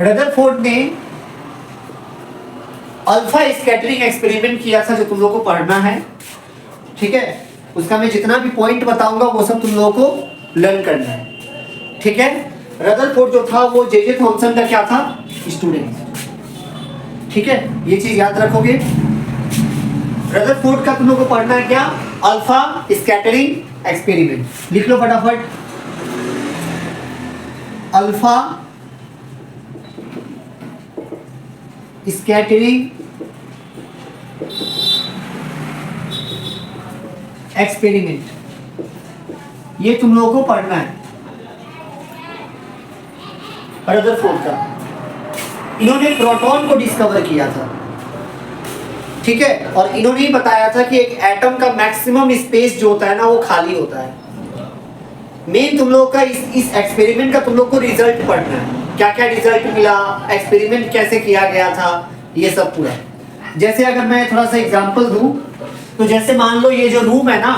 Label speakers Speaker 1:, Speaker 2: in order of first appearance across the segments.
Speaker 1: Rutherford ने alpha scattering experiment किया था जो तुम लोगों को पढ़ना है, ठीक है। उसका मैं जितना भी पॉइंट बताऊंगा वो सब तुम लोगों को लर्न करना है, ठीक है। रदरफोर्ड जो था वो जे थॉमसन का क्या था, स्टूडेंट, ठीक है। ये चीज याद रखोगे। रदरफोर्ड का तुम लोगों को पढ़ना है क्या, अल्फा स्कैटरिंग एक्सपेरिमेंट। लिख लो फटाफट, अल्फा स्कैटरिंग एक्सपेरिमेंट, ये तुम लोगों को पढ़ना है रदरफोर्ड का। इन्होंने प्रोटॉन को डिस्कवर किया था, ठीक है। और इन्होंने ही बताया था कि एक एटम का मैक्सिमम स्पेस जो होता है ना वो खाली होता है। मेन तुम लोगों का इस एक्सपेरिमेंट का तुम लोग को रिजल्ट पढ़ना है, क्या क्या रिजल्ट मिला, एक्सपेरिमेंट कैसे किया गया था, ये सब पूरा। जैसे अगर मैं थोड़ा सा एग्जांपल दूं तो जैसे मान लो ये जो रूम है ना,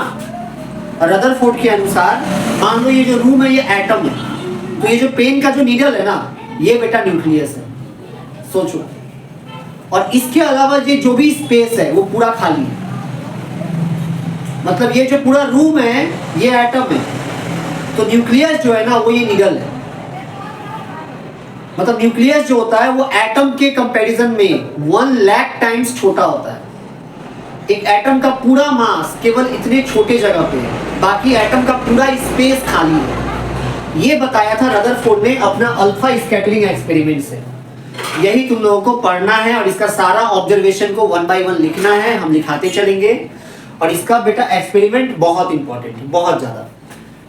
Speaker 1: रदरफोर्ड के अनुसार मान लो ये जो रूम है ये एटम है, तो ये जो पेन का जो नीडल है ना ये बेटा न्यूक्लियस है, सोचो। और इसके अलावा ये जो भी स्पेस है वो पूरा खाली है, मतलब ये जो पूरा रूम है ये एटम है, तो न्यूक्लियस जो है ना वो ये नीडल है। मतलब न्यूक्लियस जो होता है वो एटम के कंपैरिजन में 1 लाख टाइम्स छोटा होता है। एक एटम का पूरा मास केवल इतने छोटे जगह पे है, बाकी एटम का पूरा स्पेस खाली है। ये बताया था रदरफोर्ड ने अपना अल्फा स्कैटरिंग एक्सपेरिमेंट से। यही तुम लोगों को पढ़ना है और इसका सारा ऑब्जर्वेशन को 1 बाय 1 लिखना है, हम लिखाते चलेंगे। और इसका बेटा एक्सपेरिमेंट बहुत इंपॉर्टेंट है, बहुत ज्यादा,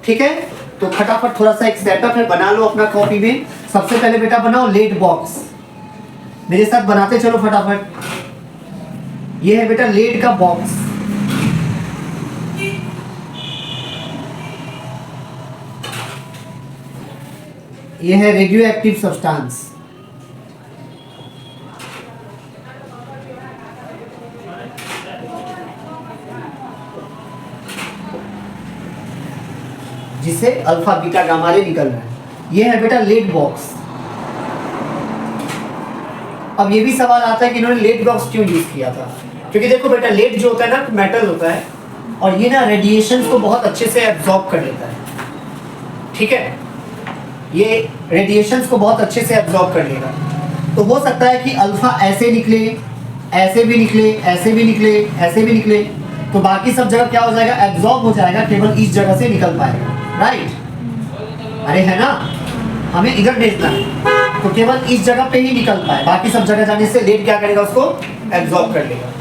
Speaker 1: ठीक है। तो फटाफट थोड़ा सा एक सेटअप है, बना लो अपना कॉपी में। सबसे पहले बेटा बनाओ लेड बॉक्स, मेरे साथ बनाते चलो फटाफट। ये है बेटा लेड का बॉक्स, ये है रेडियो एक्टिव सब्सटेंस, जिसे अल्फा बीटा गामा रे निकल रहा है। ये है बेटा लेड बॉक्स। अब ये भी सवाल आता है कि इन्होंने लेड बॉक्स क्यों यूज किया था, क्योंकि देखो बेटा लेड जो होता है ना मेटल होता है और ये ना रेडिएशन को बहुत अच्छे से एब्जॉर्ब कर लेता है, ठीक है। ये रेडिएशन को बहुत अच्छे से एब्जॉर्ब कर लेगा। तो हो सकता है कि अल्फा ऐसे निकले, ऐसे भी निकले, ऐसे भी निकले, ऐसे भी निकले, तो बाकी सब जगह क्या हो जाएगा, एब्जॉर्ब हो जाएगा, केवल इस जगह से निकल पाएगा, राइट। अरे है ना, हमें इधर भेजना है तो केवल इस जगह पे ही निकल पाए, बाकी सब जगह जाने से लेड क्या करेगा, उसको एब्जॉर्ब कर लेगा।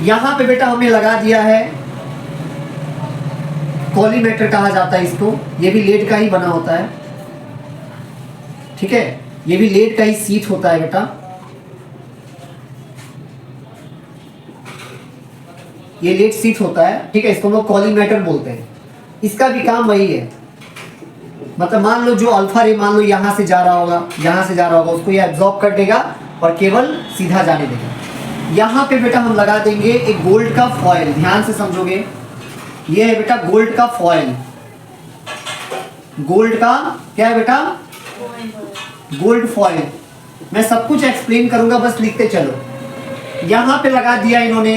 Speaker 1: यहाँ पे बेटा हमने लगा दिया है कॉलीमेटर कहा जाता है इसको, ये भी लेड का ही बना होता है, ठीक है। ये भी लेड का ही सीट होता है बेटा, ये लेड सीट होता है, ठीक है। इसको हम लोग कॉलीमेटर बोलते हैं। इसका भी काम वही है, मतलब मान लो जो अल्फा रे मान लो यहाँ से जा रहा होगा, यहाँ से जा रहा होगा, उसको ये एब्जॉर्ब कर देगा और केवल सीधा जाने देगा। यहाँ पे बेटा हम लगा देंगे एक गोल्ड का फॉयल, ध्यान से समझोगे। ये है बेटा गोल्ड का फॉयल, गोल्ड का क्या है बेटा, गोल्ड फॉयल। मैं सब कुछ एक्सप्लेन करूंगा, बस लिखते चलो। यहाँ पे लगा दिया इन्होंने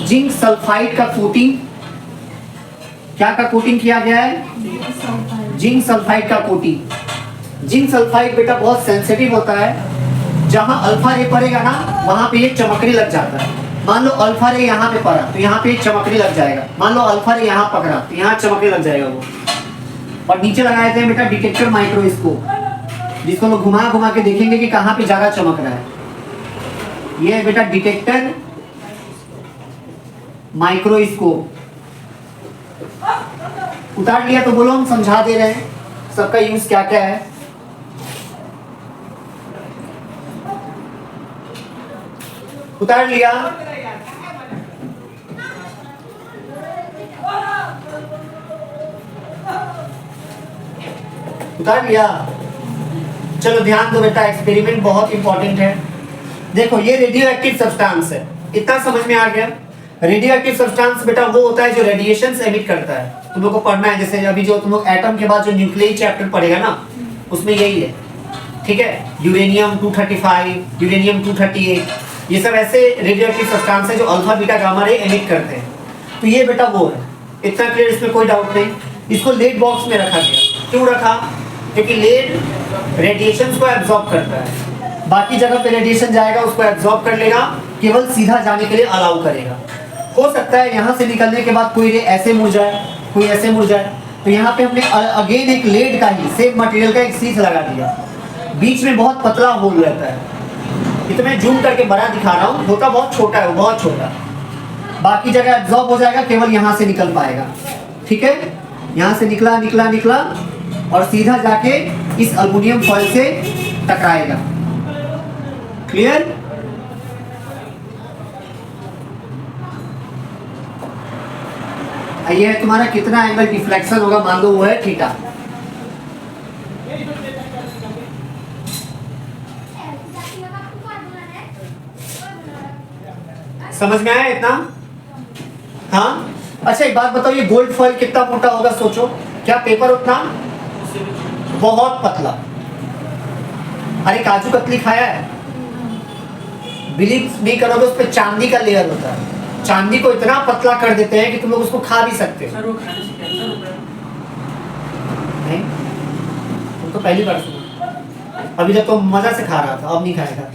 Speaker 1: जिंक सल्फाइड का कोटिंग, क्या का कोटिंग किया गया है, जिंक सल्फाइड का कोटिंग। जिंक सल्फाइड बेटा बहुत सेंसिटिव होता है, जहां अल्फा रे पड़ेगा ना वहां पे एक चमकने लग जाता है। मान लो अल्फा रे यहाँ पे पड़ा तो यहाँ पे एक चमकने लग जाएगा, मान लो अल्फा रे यहाँ पकड़ा तो यहाँ चमकने लग जाएगा वो। और नीचे लगाए थे बेटा डिटेक्टर माइक्रोस्कोप, जिसको हम घुमा घुमा के देखेंगे कि कहाँ पे ज्यादा चमक रहा है। ये है बेटा डिटेक्टर माइक्रोस्कोप। उतार लिया तो बोलो, हम समझा दे रहे हैं सबका यूज क्या क्या है। उतार लिया, उतार लिया। चलो ध्यान दो बेटा, एक्सपेरिमेंट बहुत इंपॉर्टेंट है। देखो ये रेडियो एक्टिव सब्सटेंस है, इतना समझ में आ गया। रेडियो एक्टिव सब्सटेंस बेटा वो होता है जो रेडिएशन एमिट करता है, तुम लोग को पढ़ना है। जैसे अभी जो तुम लोग एटम के बाद जो न्यूक्लियर चैप्टर पढ़ेगा ना, उसमें यही है, ठीक है। यूरेनियम 235, यूरेनियम 238, ये सब ऐसे रेडियोएक्टिव सब्सटेंस है जो alpha beta gamma ray emit करते हैं। तो ये बेटा वो है, इतना क्लियर, इसमें कोई डाउट नहीं। इसको लेड बॉक्स में रखा गया, क्यों रखा? क्योंकि लेड रेडिएशन को एब्जॉर्ब करता है, बाकी जगह पे रेडिएशन जाएगा उसको एब्जॉर्ब कर लेगा, केवल सीधा जाने के लिए अलाउ करेगा। हो सकता है यहाँ से निकलने के बाद कोई रे ऐसे मुड़ जाए, कोई ऐसे मुड़ जाए, तो यहाँ पे हमने अगेन एक लेड का ही सेम मटेरियल का एक सीथ लगा दिया, बीच में बहुत पतला होल रहता है। ये तो मैं जूम करके बड़ा दिखा रहा हूँ, होता बहुत छोटा है, बहुत छोटा, बाकी जगह एब्जॉर्ब हो जाएगा, केवल यहाँ से निकल पाएगा, ठीक है। यहाँ से निकला निकला निकला और सीधा जाके इस एल्युमिनियम फॉइल से टकराएगा। क्लियर? ये है तुम्हारा कितना एंगल डिफ्लेक्शन होगा, मान लो वो है थीटा। समझ में आया इतना? हाँ, अच्छा एक बात बताओ, ये गोल्ड फॉइल कितना मोटा होगा सोचो, क्या पेपर उतना? बहुत पतला। अरे काजू कतली खाया है? बिलीव नहीं करोगे, उस पर चांदी का लेयर होता है, चांदी को इतना पतला कर देते हैं कि तुम लोग उसको खा भी सकते हो। नहीं, तुम तो पहली बार सुना, अभी तक तो मजा से खा रहा था, अब नहीं खाएगा,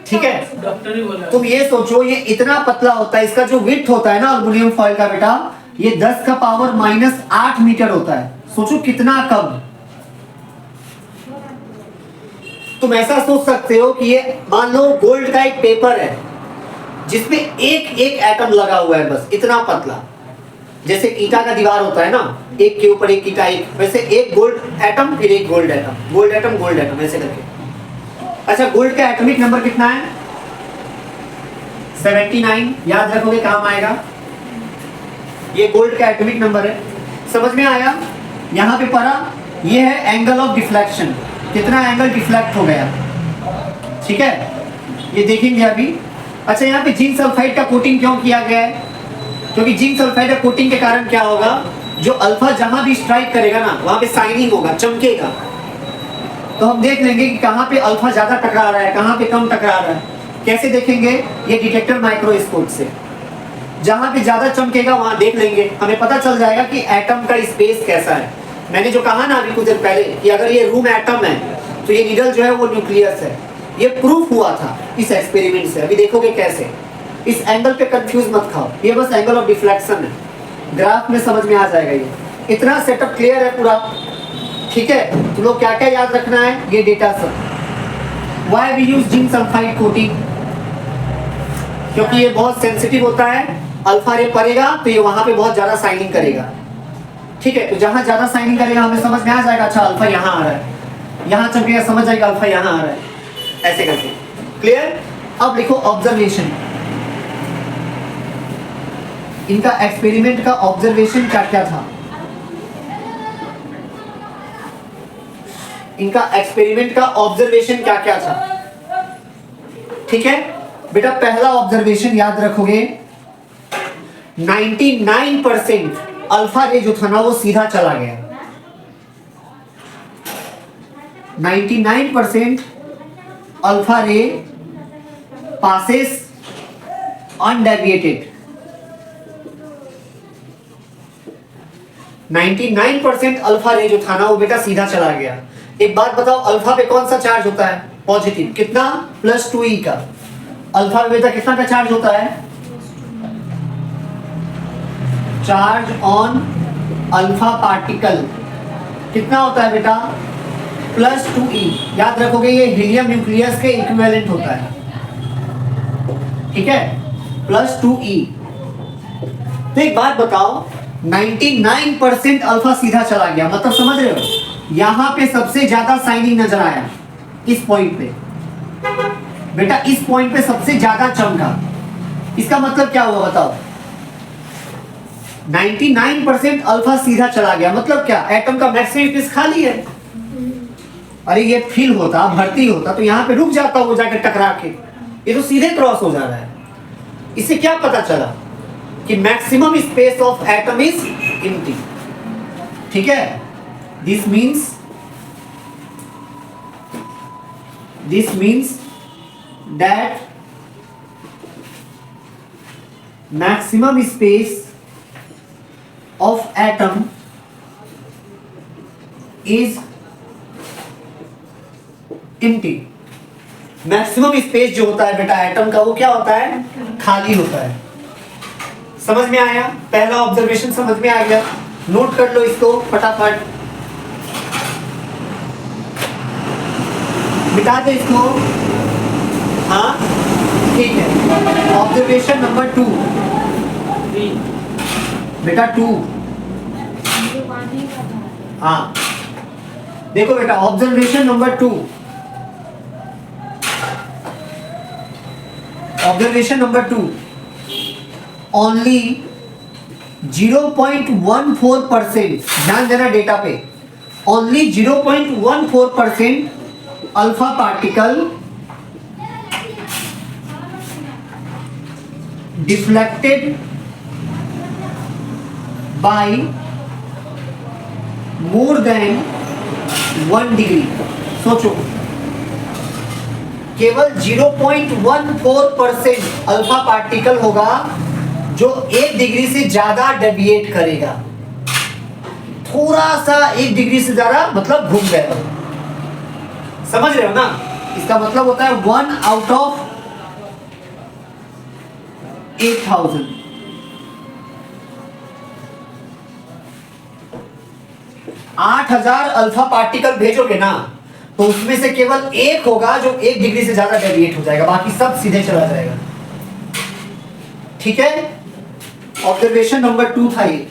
Speaker 1: ठीक है।
Speaker 2: डॉक्टर ही बोला।
Speaker 1: तुम ये सोचो, ये इतना पतला होता है, इसका जो विड्थ होता है ना एल्युमिनियम फॉइल का बेटा, ये 10 का पावर -8 मीटर होता है। सोचो कितना कम। तुम ऐसा सोच सकते हो कि ये मान लो गोल्ड का एक पेपर है जिसमें एक एक एटम लगा हुआ है, बस इतना पतला, जैसे ईटा का दीवार होता है ना, एक के ऊपर एक ईटा, एक वैसे एक गोल्ड एटम फिर एक gold atom, gold atom gold atom, ऐसे करके। अच्छा, गोल्ड का एटॉमिक नंबर कितना है? 79, याद रखोगे, काम आएगा। ये गोल्ड का एटॉमिक नंबर है, समझ में आया? यहाँ पे पढ़ा, ये है एंगल ऑफ डिफ्लेक्शन, कितना एंगल डिफ्लेक्ट हो गया, ठीक है, ये देखेंगे अभी। अच्छा, यहाँ पे जिंक सल्फाइड का कोटिंग क्यों किया गया है? क्योंकि जिंक सल्फाइड का कोटिंग के कारण क्या होगा, जो अल्फा जहां भी स्ट्राइक करेगा ना, वहां पे शाइनिंग होगा, चमकेगा। तो हम देख लेंगे कि कहाँ पे अल्फा ज्यादा टकरा रहा है, कहाँ पे कम टकरा रहा है। कैसे देखेंगे? ये डिटेक्टर माइक्रोस्कोप से, जहां पे ज्यादा चमकेगा वहां देख लेंगे, हमें पता चल जाएगा कि एटम का स्पेस कैसा है। मैंने जो कहा ना अभी कुछ देर पहले कि अगर ये रूम एटम है तो ये नीडल जो है वो न्यूक्लियस है, ये प्रूफ हुआ था इस एक्सपेरिमेंट से। अभी देखोगे कैसे। इस एंगल पे कंफ्यूज मत खाओ, ये बस एंगल ऑफ डिफ्लेक्शन है, ग्राफ में समझ में आ जाएगा। ये इतना सेटअप क्लियर है पूरा, ठीक है। तुम लोग क्या क्या याद रखना है, ये डेटा सब। Why we use zinc sulphide coating? क्योंकि ये बहुत सेंसिटिव होता है, अल्फा रे पड़ेगा तो ये वहां पे बहुत ज्यादा साइनिंग करेगा, ठीक है। तो जहां ज्यादा साइनिंग करेगा हमें समझ में आ जाएगा, अच्छा अल्फा यहाँ आ रहा है, यहाँ चमकेगा, समझ जाएगा अल्फा यहाँ आ रहा है, ऐसे करके। क्लियर? अब लिखो ऑब्जर्वेशन। इनका एक्सपेरिमेंट का ऑब्जर्वेशन क्या क्या था? इनका एक्सपेरिमेंट का ऑब्जर्वेशन क्या क्या था, ठीक है बेटा। पहला ऑब्जर्वेशन याद रखोगे, 99% अल्फा रे जो था ना वो सीधा चला गया। 99% alpha ray passes undeviated. 99% alpha रे जो था ना वो बेटा सीधा चला गया। एक बात बताओ, अल्फा पे कौन सा चार्ज होता है? पॉजिटिव। कितना? +2e का। अल्फा पे बेटा कितना का चार्ज होता है? चार्ज ऑन अल्फा पार्टिकल कितना होता है बेटा? +2e। याद रखोगे ये हीलियम न्यूक्लियस के इक्विवेलेंट होता है, ठीक है, +2e। तो एक बात बताओ, 99% अल्फा सीधा चला गया, मतलब समझ रहे हो, यहां पे सबसे ज्यादा साइनिंग नजर आया इस पॉइंट पे बेटा, इस पॉइंट पे सबसे ज्यादा चमका। इसका मतलब क्या हुआ बताओ? 99% अल्फा सीधा चला गया, मतलब क्या? एटम का मैक्सिमम स्पेस खाली है। अरे ये फिल होता, भर्ती होता तो यहाँ पे रुक जाता वो जाकर टकरा के, ये तो सीधे क्रॉस हो जा रहा है। इससे क्या पता चला कि maximum space of atom is empty, ठीक है। This means that maximum space of atom is empty. Maximum space जो होता है बेटा एटम का वो क्या होता है, खाली होता है। समझ में आया? पहला ऑब्जर्वेशन समझ में आ गया? नोट कर लो इसको फटाफट, मिटा दे इसको। हाँ ठीक है। ऑब्जर्वेशन नंबर 2 बेटा 2। हाँ देखो बेटा observation number 2, observation number 2, only 0.14%, ध्यान देना डेटा पे, only 0.14% alpha particle deflected by more than 1 degree. सोचो केवल 0.14% अल्फा पार्टिकल होगा जो 1 डिग्री से ज्यादा डेविएट करेगा। थोड़ा सा 1 डिग्री से ज्यादा मतलब घूम गया। समझ रहे हो ना? इसका मतलब होता है 1 आउट ऑफ 8000। 8000 अल्फा पार्टिकल भेजोगे ना तो उसमें से केवल एक होगा जो 1 डिग्री से ज्यादा डेविएट हो जाएगा, बाकी सब सीधे चला जाएगा। ठीक है? ऑब्जर्वेशन नंबर 2 था ये।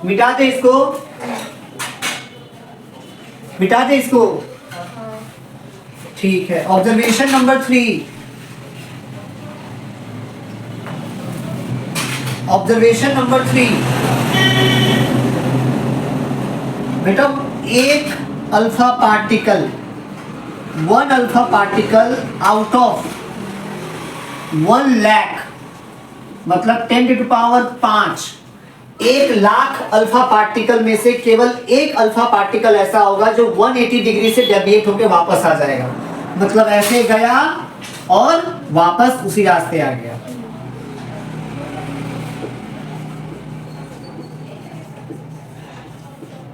Speaker 1: मिटा दे इसको, मिटा दे इसको। ठीक है। ऑब्जर्वेशन नंबर 3, ऑब्जर्वेशन नंबर 3 बेटा, एक alpha particle, 1 alpha particle out of 1 lakh, मतलब 10 to the power 5, 1 lakh alpha particle में से केवल एक अल्फा पार्टिकल ऐसा होगा जो 180 डिग्री से डेविएट होकर वापस आ जाएगा। मतलब ऐसे गया और वापस उसी रास्ते आ गया।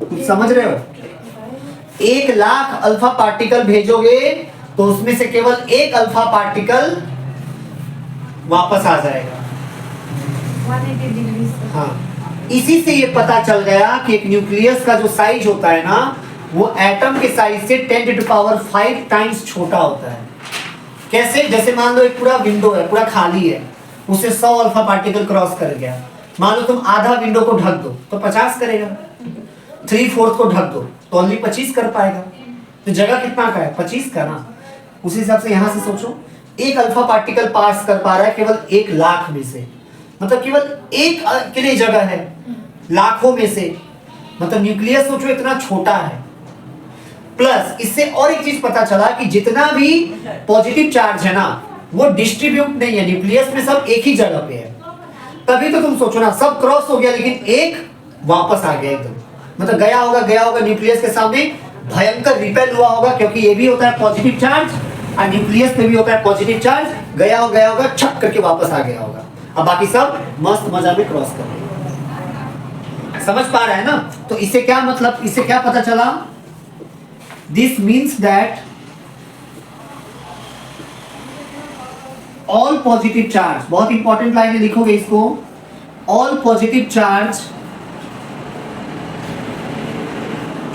Speaker 1: कुछ समझ रहे हो? 1 लाख अल्फा पार्टिकल भेजोगे तो उसमें से केवल एक अल्फा पार्टिकल वापस आ जाएगा।
Speaker 2: 180 डिग्री से।
Speaker 1: हाँ, इसी से ये पता चल गया कि एक न्यूक्लियस का जो साइज होता है ना वो एटम के साइज से 10 to the power 5 टाइम्स छोटा होता है। कैसे? जैसे मान लो एक पूरा विंडो है, पूरा खाली है, उसे 100 अल्फा पार्टिकल क्रॉस कर गया। मान लो तुम आधा विंडो को ढक दो तो 50 करेगा, 3/4 को ढक दो तो ओनली 25 कर पाएगा। तो जगह कितना का है? 25 का ना। उसी हिसाब से यहां से सोचो, एक अल्फा पार्टिकल पास कर पा रहा है केवल 1 लाख में से, मतलब केवल एक के लिए जगह है लाखों में से। मतलब न्यूक्लियस सोचो इतना छोटा है। प्लस इससे और एक चीज पता चला कि जितना भी पॉजिटिव चार्ज है ना वो डिस्ट्रीब्यूट नहीं है, न्यूक्लियस में सब एक ही जगह पे है। तभी तो तुम सोचो ना, सब क्रॉस हो गया लेकिन एक वापस आ गया एकदम। मतलब गया होगा न्यूक्लियस के सामने भयंकर रिपेल हुआ होगा, क्योंकि ये भी होता है पॉजिटिव चार्ज और न्यूक्लियस पे भी होता है पॉजिटिव चार्ज। गया होगा छक करके वापस आ गया होगा। अब बाकी सब मस्त मजा में क्रॉस कर रहे। समझ पा रहा है ना? तो इससे क्या मतलब, इससे क्या पता चला? This means that all positive charge, बहुत इंपॉर्टेंट लाइन लिखोगे इसको, all positive charge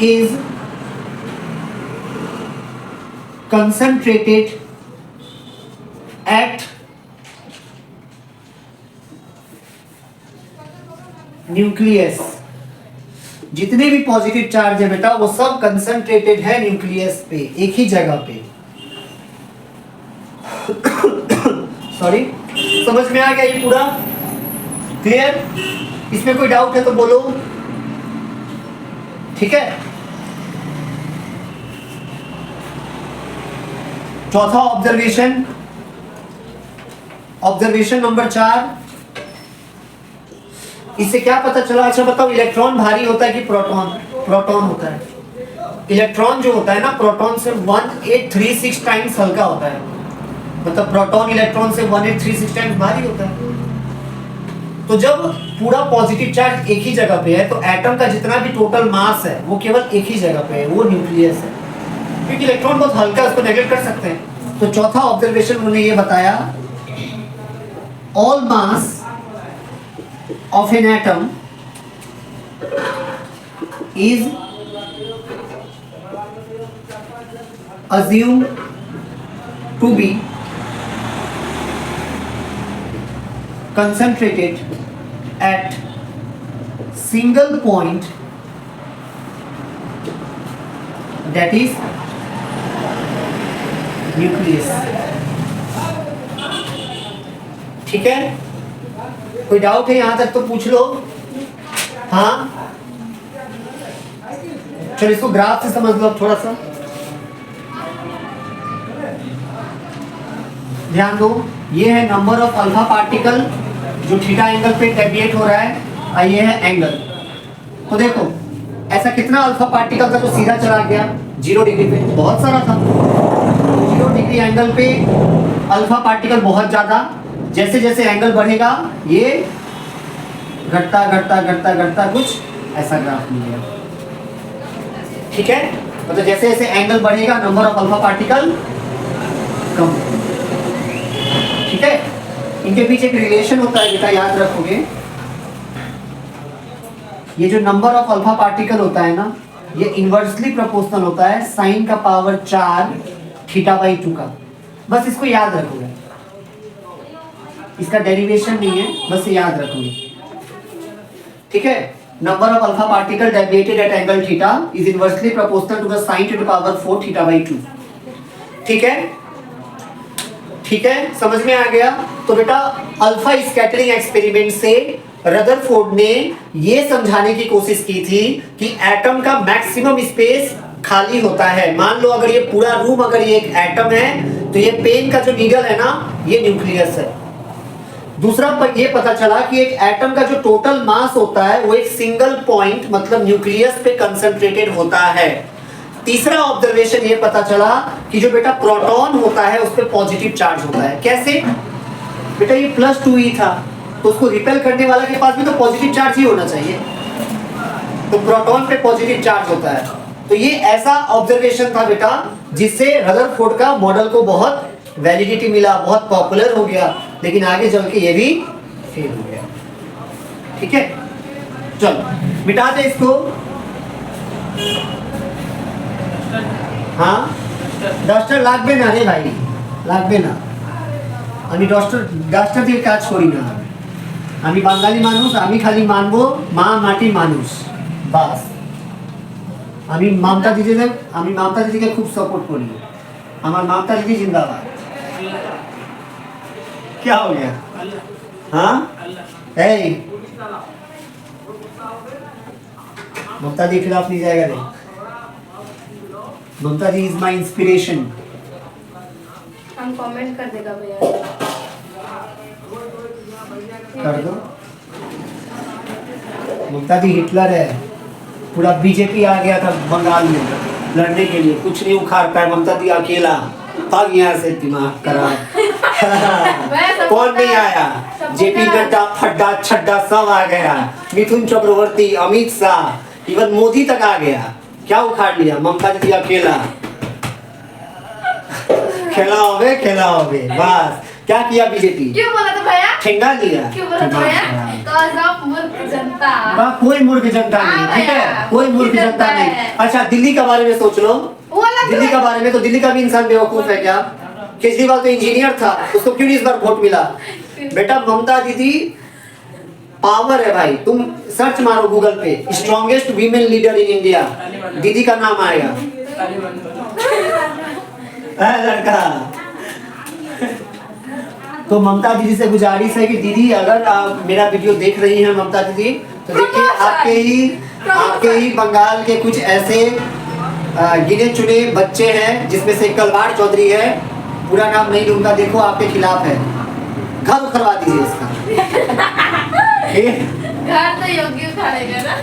Speaker 1: is concentrated at nucleus. जितने भी पॉजिटिव चार्ज है बेटा वो सब कंसंट्रेटेड है न्यूक्लियस पे, एक ही जगह पे। सॉरी, समझ में आ गया ये पूरा? क्लियर? इसमें कोई डाउट है तो बोलो। ठीक है। चौथा ऑब्जर्वेशन, ऑब्जर्वेशन नंबर 4, इससे क्या पता चला? अच्छा बताओ, इलेक्ट्रॉन भारी होता है कि प्रोटॉन? प्रोटॉन होता है। इलेक्ट्रॉन जो होता है ना प्रोटॉन से 1836 टाइम्स हल्का होता है, मतलब प्रोटॉन इलेक्ट्रॉन से 1836 टाइम्स भारी होता है। तो जब पूरा पॉजिटिव चार्ज एक ही जगह पे है तो एटम का जितना भी टोटल मास है वो केवल एक ही जगह पे है, वो न्यूक्लियस है, क्योंकि इलेक्ट्रॉन बहुत हल्का है, उसको नेगलेक्ट कर सकते हैं। तो चौथा ऑब्जर्वेशन उन्होंने ये बताया, all mass of an atom is assumed to be concentrated at single point, that is nucleus। ठीक है, कोई डाउट है यहां तक तो पूछ लो। हाँ चलो इसको ग्राफ से समझ लो अब थोड़ा सा, ध्यान दो। ये है नंबर ऑफ अल्फा पार्टिकल जो थीटा एंगल पे डेविएट हो रहा है, और ये है एंगल। तो देखो ऐसा कितना अल्फा पार्टिकल था जो सीधा चला गया 0 डिग्री पे, बहुत सारा था। 0 डिग्री एंगल पे अल्फा पार्टिकल बहुत ज्यादा, जैसे जैसे एंगल बढ़ेगा ये घटता घटता घटता घटता कुछ ऐसा ग्राफ मिलेगा। ठीक है, मतलब जैसे जैसे एंगल बढ़ेगा नंबर ऑफ अल्फा पार्टिकल कम। ठीक है, इनके पीछे एक रिलेशन होता है बेटा, याद रखोगे। ये जो नंबर ऑफ अल्फा पार्टिकल होता है ना, ये इनवर्सली प्रोपोर्शनल होता है साइन का पावर 4 थीटा बाई 2 का। बस इसको याद रखोगे, इसका डेरिवेशन नहीं है, बस याद रखोगे। ठीक है, number of alpha particle deviated at angle theta is inversely proportional to the sine to the power 4 theta by 2। ठीक है, ठीक है, समझ में आ गया। तो बेटा अल्फा स्कैटरिंग एक्सपेरिमेंट से रदरफोर्ड ने ये समझाने की कोशिश की थी कि एटम का मैक्सिमम स्पेस खाली होता है। मान लो अगर ये पूरा रूम अगर ये एक एटम है तो ये पेन का जो नीडल है ना ये न्यूक्लियस है। दूसरा ये पता चला कि एक एटम का जो टोटल मास होता है वो एक सिंगल पॉइंट मतलब न्यूक्लियस पे कंसंट्रेटेड होता है। तीसरा ऑब्जर्वेशन ये पता चला कि जो बेटा प्रोटॉन होता है उस पर पॉजिटिव चार्ज होता है। कैसे बेटा, ये +2e था तो उसको रिपेल करने वाला के पास भी तो पॉजिटिव चार्ज ही होना चाहिए, तो प्रोटॉन पे पॉजिटिव चार्ज होता है। तो ये ऐसा ऑब्जर्वेशन था बेटा जिससे रदरफोर्ड का मॉडल को बहुत वैलिडिटी मिला, बहुत पॉपुलर हो गया, लेकिन आगे चल के ये भी फेल हो गया। ठीक है, चलो मिटा दे इसको। हाँ ডাস্টার লাগবে না রে ভাই, লাগবে না। আমি ডাস্টার দিয়ে কাজ করি না, আমি বাঙালি মানুষ, আমি খালি মানবো মা মাটি মানুষ বাস। আমি মমতা দিদিকে খুব সাপোর্ট করি, আমার মমতা দিদি जिंदाबाद। क्या हो गया? हाँ ममता दी खिलाफ नहीं जाएगा नहीं, ममता जी इज माय इंस्पिरेशन।
Speaker 2: हम कमेंट कर देगा भैया,
Speaker 1: कर दो। ममता जी हिटलर है, पूरा बीजेपी आ गया था बंगाल में लड़ने के लिए, कुछ नहीं उखाड़ पाया ममता दी अकेला, भाग यहाँ से दिमाग खराब। कौन नहीं आया? जेपी नड्डा फड्डा छड्डा सब आ गया, मिथुन चक्रवर्ती, अमित शाह, इवन मोदी तक आ गया। क्या उखाड़ लिया? ममता जी अकेला। खेला होवे बस। क्या किया बीजेपी?
Speaker 2: क्यों बोला था भैया?
Speaker 1: ठेंगा लिया।
Speaker 2: क्यों बोला था भैया? Cause of मूर्ख जनता।
Speaker 1: कोई मूर्ख जनता नहीं, ठीक है, कोई मूर्ख जनता नहीं। अच्छा दिल्ली के बारे में सोच लो, दिल्ली के बारे में, तो दिल्ली का भी इंसान बेवकूफ है क्या? केजरीवाल तो इंजीनियर था, उसको क्यों इस बार वोट मिला? बेटा ममता दीदी पावर है भाई, तुम सर्च मारो गूगल पे strongest women leader in India, दीदी का नाम आएगा। लड़का तो ममता दीदी से गुजारिश है कि दीदी अगर आप मेरा वीडियो देख रही हैं ममता दीदी, तो देखिए आपके ही बंगाल के कुछ ऐसे गिने चुने बच्चे हैं जिसमें से कलवार चौधरी है, पूरा नाम नहीं लूंगा, देखो आपके खिलाफ है, घर उखड़वा दीजिए इसका।
Speaker 2: घर तो योगी उखाड़ेगा ना।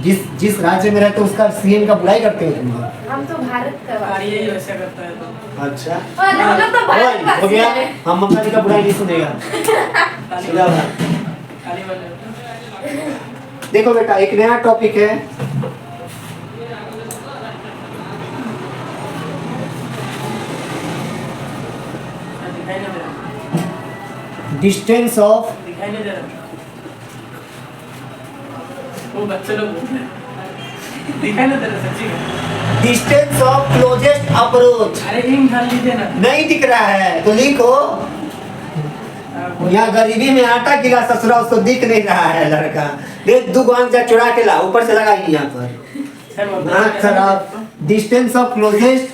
Speaker 1: जिस राज्य में रहते हो उसका सीएम का बुराई करते हो तुम लोग?
Speaker 2: हम तो भारत का वासी
Speaker 3: यही वैसा करता है तो
Speaker 1: अच्छा
Speaker 2: और हम लोग तो भारत
Speaker 1: हो गया,
Speaker 2: वासी हैं।
Speaker 1: हम ममता जी का बुराई नहीं सुनेगा। सीधा बात।
Speaker 3: खाली वाले
Speaker 1: देखो बेटा एक नया टॉपिक है,
Speaker 3: दिखाई नहीं दे रहा,
Speaker 1: डिस्टेंस ऑफ
Speaker 3: दिखाई नहीं दे रहा। वो बच्चे लोग बोल रहे हैं, दिखाई नहीं दे रहा सच्ची में।
Speaker 1: Distance of closest approach.
Speaker 3: अरे इंक डाल लीजिए ना।
Speaker 1: नहीं दिख रहा है तो लिखो, यहाँ गरीबी में आटा गिरा ससुरा, उसको दिख नहीं रहा है लड़का, ले 2 आंख जा चुरा के ला, ऊपर से लगा ही यहाँ पर आँख खराब। डिस्टेंस ऑफ क्लोजेस्ट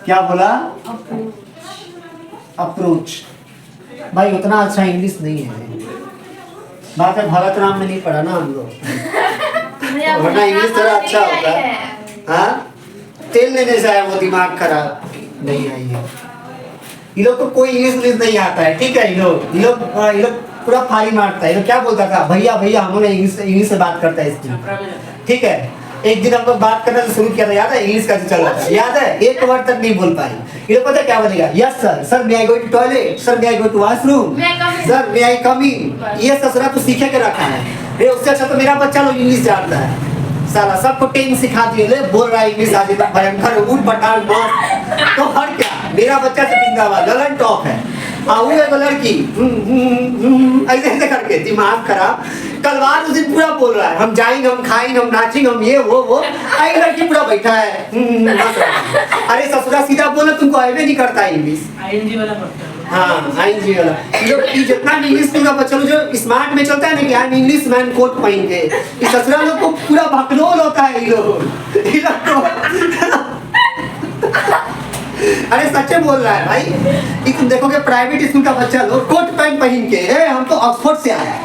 Speaker 1: क्या बोला? अप्रोच। भाई उतना अच्छा इंग्लिश नहीं है, बात है भारत राम में नहीं पढ़ा ना हम लोग, वरना इंग्लिश थोड़ा अच्छा होता है। हाँ तेल लेने से आया वो, दिमाग खराब नहीं आई है। ये लोग को कोई इंग्लिश नहीं आता है, ठीक है। ये लोग पूरा फाड़ी मारता है। ये लोग क्या बोलता था, भैया भैया हम लोग इंग्लिश से बात करता है इसमें, ठीक है। एक दिन हम लोग बात करना शुरू किया था, याद है? इंग्लिश का चल रहा था, याद है? एक वर्ड तक नहीं बोल पाई। ये लोग पता क्या बोलेगा, yes sir, sir may I go to toilet, sir may I go to washroom, sir may I come in. ये ससुरा तो सीखे के रखा है, ये उससे अच्छा तो मेरा बच्चा लोग इंग्लिश जानता है। साला सबको टेन सिखा दिए, ले बोल रहा है इंग्लिश आज तक भयंकर ऊट पटांग मस्त, तो हर क्या मेरा बच्चा से जिंदाबाद गलन टॉप है। वो एक लड़की ऐसे ऐसे करके दिमाग खराब, कलवार उस दिन पूरा बोल रहा है, हम जाएंगे, हम खाएंगे, हम नाचेंगे, हम ये वो आई लड़की पूरा बैठा है। अरे ससुरा सीधा बोला, तुमको आए नहीं करता इंग्लिश।
Speaker 3: आईएनजी वाला पढ़ता है।
Speaker 1: हाँ आईएनजी वाला। ये जितना भी इंग्लिश का बच्चा लोग जो स्मार्ट में चलता है ना कि I am English man coat पहन के, इस ससुरा लोग को पूरा भकलोल होता है ये लोग को। अरे सच्चे बोल रहा है भाई, कि तुम देखोगे प्राइवेट स्कूल का बच्चा लोग कोट पैंट पहन के, हम तो ऑक्सफोर्ड से आया है,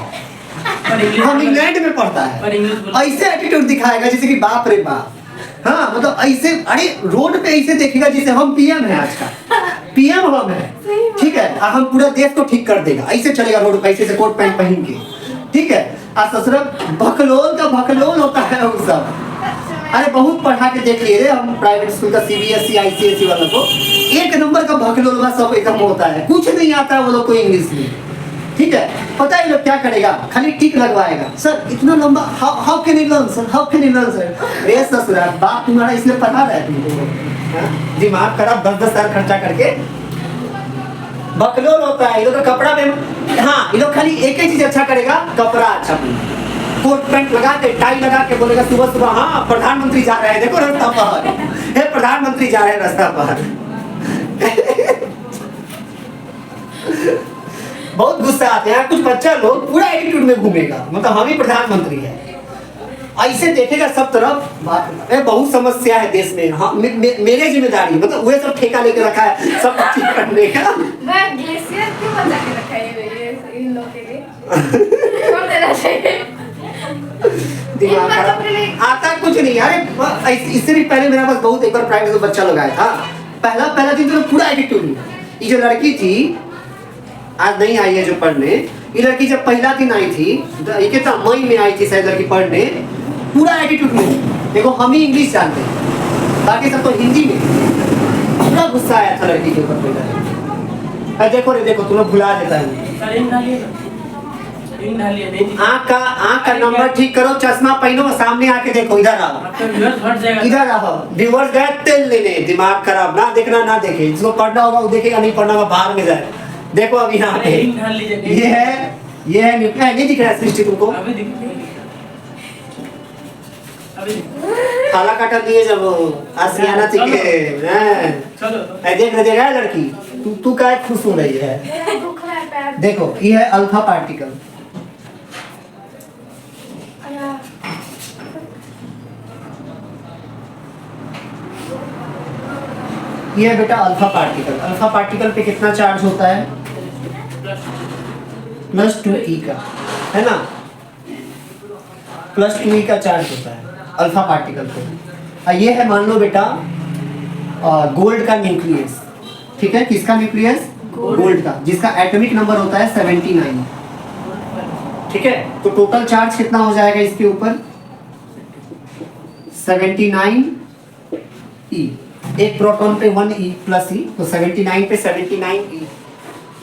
Speaker 1: हम इंग्लैंड में पढ़ता है, ऐसे एटीट्यूड दिखाएगा जैसे कि बाप रे बाप। हाँ मतलब ऐसे, अरे रोड पे ऐसे देखेगा जैसे हम पीएम है, आज का पीएम हम है, ठीक है। हम पूरा देश को ठीक कर देगा, ऐसे चलेगा रोड पे ऐसे से कोट पैंट पहन के, ठीक है। ससुरा भकलोल का भकलोल होता है वो सब। अरे बहुत पढ़ा के देख लिए रे हम प्राइवेट स्कूल का, सीबीएसई आईसीएसई वालों को, एक नंबर का भकलोलवा सब एकदम होता है, कुछ नहीं आता है वो लोग को इंग्लिश में, ठीक है। पता है लोग क्या करेगा, खाली टिक लगवाएगा, सर इतना लंबा, how can you learn sir, how can you learn sir. रे ससुरा बाप तुम्हारा इसलिए पढ़ा रहा है तुमको, दिमाग खराब 10-10 हज़ार खर्चा करके। बकलोल होता है ये लोग का कपड़ा में। हाँ ये लोग खाली एक ही चीज अच्छा करेगा, कपड़ा अच्छा पहने, कोट पैंट लगा के टाई लगा के बोलेगा सुबह सुबह, हाँ प्रधानमंत्री जा रहे हैं, देखो रास्ता पर, हे प्रधानमंत्री जा रहे हैं रास्ता पर। बहुत गुस्सा आते हैं कुछ बच्चा लोग, पूरा एटीट्यूड में घूमेगा, मतलब हम ही प्रधानमंत्री है, ऐसे देखेगा सब तरफ। बहुत समस्या है देश में। हाँ मेरे जिम्मेदारी, मतलब वो सब ठेका लेके रखा है सब ठीक करने का।
Speaker 2: ग्लेशियर क्यों बचा के रखा है ये इन लोगों के लिए? छोड़ देना चाहिए।
Speaker 1: दिमाग खराब, आता कुछ नहीं। अरे इससे भी पहले मेरा पास बहुत एक बार प्राइवेट में बच्चा लोग आया था, पहला दिन तो पूरा एटीट्यूड। ये जो लड़की थी आज नहीं आई है जो पढ़ने, ये लड़की जब पहला दिन आई थी, ये कितना मई में आई थी शायद लड़की पढ़ने, पूरा एटीट्यूड में। देखो हम ही इंग्लिश जानते हैं, बाकी सब तो हिंदी में। पूरा गुस्सा आया था लड़की के ऊपर पहले। देखो रे देखो, तुम्हें भुला देता है। आँख का नंबर ठीक करो, चश्मा पहनो, सामने आके देखो, इधर आओ, इधर आओ। व्यूअर्स गए तेल लेने, दिमाग खराब, ना देखना ना देखे, जिसको पढ़ना होगा वो देखेगा, नहीं पढ़ना होगा बाहर में जाए। देखो अब यहाँ पे ये है नहीं दिख रहा है सृष्टि तुमको? काला काटा दिए जब आसियाना दिखे, देख रहे लड़की, तू क्या खुश हो रही है? देखो ये है अल्फा पार्टिकल, ये है बेटा अल्फा पार्टिकल। अल्फा पार्टिकल पे कितना चार्ज होता है? +2e का, है ना? +2e का चार्ज होता है अल्फा पार्टिकल पे। ये है मान लो बेटा गोल्ड का न्यूक्लियस, ठीक है। किसका न्यूक्लियस? गोल्ड का, जिसका एटॉमिक नंबर होता है 79। ठीक है, तो टोटल चार्ज कितना हो जाएगा इसके ऊपर 79 ई, एक प्रोटॉन पे 1 ई प्लस ई, तो 79 पे 79 ई।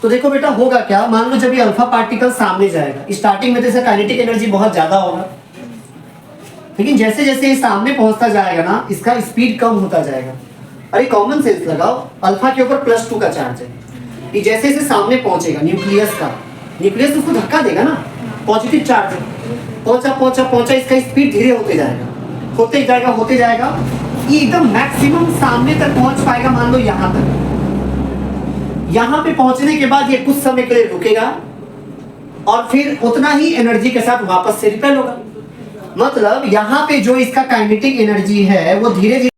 Speaker 1: तो देखो बेटा होगा क्या, मान लो जब ये अल्फा पार्टिकल सामने जाएगा, स्टार्टिंग में तो इसका काइनेटिक एनर्जी बहुत ज्यादा होगा, लेकिन जैसे जैसे ये सामने पहुंचता जाएगा ना, इसका स्पीड कम होता जाएगा। अरे कॉमन सेंस लगाओ, अल्फा के ऊपर +2 का चार्ज है, ये जैसे जैसे सामने पहुंचेगा न्यूक्लियस का, न्यूक्लियस उसको धक्का देगा ना, पॉजिटिव चार्ज है, पहुंचा पहुंचा पहुंचा, इसका स्पीड धीरे होते जाएगा, होते जाएगा होते जाएगा, ये एकदम मैक्सिमम सामने तक पहुंच पाएगा, मान लो यहाँ तक। यहाँ पे पहुंचने के बाद ये कुछ समय के लिए रुकेगा और फिर उतना ही एनर्जी के साथ वापस से रिपेल होगा। मतलब यहाँ पे जो इसका काइनेटिक एनर्जी है वो धीरे धीरे